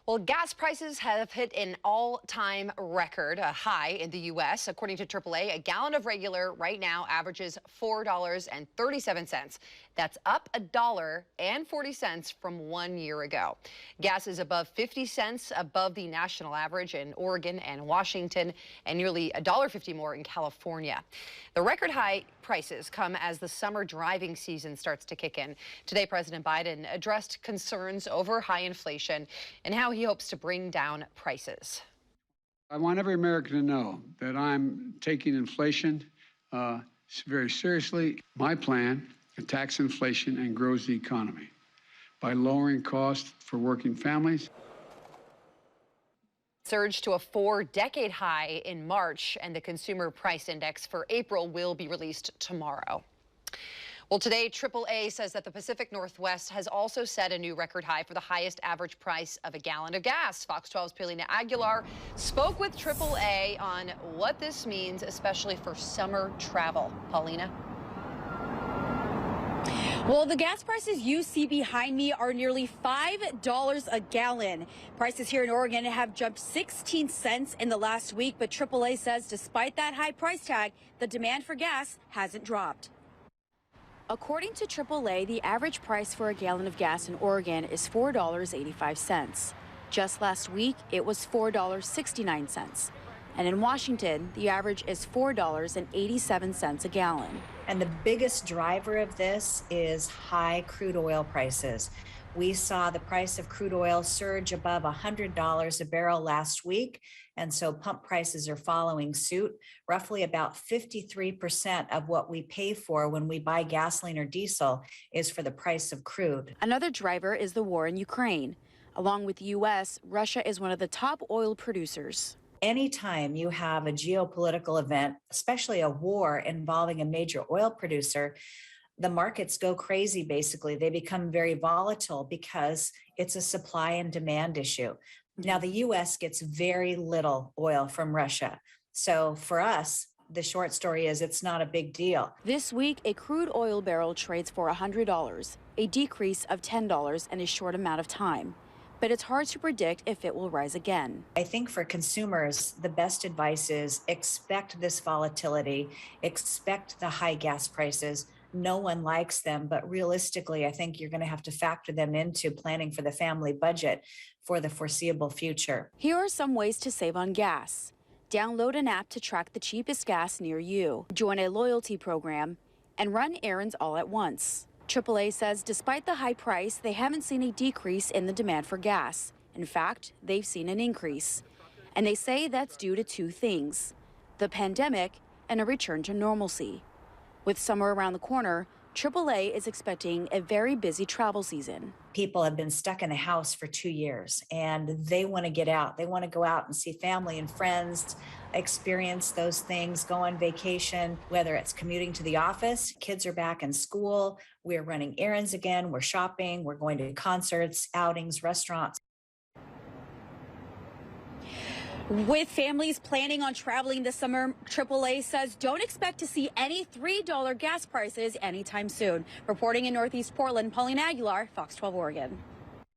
Well, gas prices have hit an all-time record, a high in the U.S. According to AAA, a gallon of regular right now averages $4.37. That's up $1.40 from 1 year ago. Gas is above 50 cents above the national average in Oregon and Washington, and nearly $1.50 more in California. The record high prices come as the summer driving season starts to kick in. Today, President Biden addressed concerns over high inflation and how he hopes to bring down prices. I want every American to know that I'm taking inflation very seriously. My plan attacks inflation and grows the economy by lowering costs for working families. Surged to a 4-decade high in March, and the Consumer Price Index for April will be released tomorrow. Well, today, AAA says that the Pacific Northwest has also set a new record high for the highest average price of a gallon of gas. Fox 12's Paulina Aguilar spoke with AAA on what this means, especially for summer travel. Paulina? Well, the gas prices you see behind me are nearly $5 a gallon. Prices here in Oregon have jumped 16 cents in the last week, but AAA says despite that high price tag, the demand for gas hasn't dropped. According to AAA, the average price for a gallon of gas in Oregon is $4.85. Just last week, it was $4.69. And in Washington, the average is $4.87 a gallon. And the biggest driver of this is high crude oil prices. We saw the price of crude oil surge above $100 a barrel last week, and so pump prices are following suit. Roughly about 53% of what we pay for when we buy gasoline or diesel is for the price of crude. Another driver is the war in Ukraine. Along with the U.S., Russia is one of the top oil producers. Anytime you have a geopolitical event, especially a war involving a major oil producer, the markets go crazy, basically. They become very volatile because it's a supply and demand issue. Now, the U.S. gets very little oil from Russia. So for us, the short story is it's not a big deal. This week, a crude oil barrel trades for $100, a decrease of $10 in a short amount of time. But it's hard to predict if it will rise again. I think for consumers, the best advice is expect this volatility, expect the high gas prices. No one likes them, but realistically, I think you're going to have to factor them into planning for the family budget for the foreseeable future. Here are some ways to save on gas. Download an app to track the cheapest gas near you, join a loyalty program, and run errands all at once. AAA says despite the high price, they haven't seen a decrease in the demand for gas. In fact, they've seen an increase. And they say that's due to two things: the pandemic and a return to normalcy. With summer around the corner, AAA is expecting a very busy travel season. People have been stuck in the house for 2 years and they want to get out. They want to go out and see family and friends, experience those things, go on vacation, whether it's commuting to the office, kids are back in school, we're running errands again, we're shopping, we're going to concerts, outings, restaurants. With families planning on traveling this summer, AAA says don't expect to see any $3 gas prices anytime soon. Reporting in Northeast Portland, Paulina Aguilar, Fox 12 Oregon.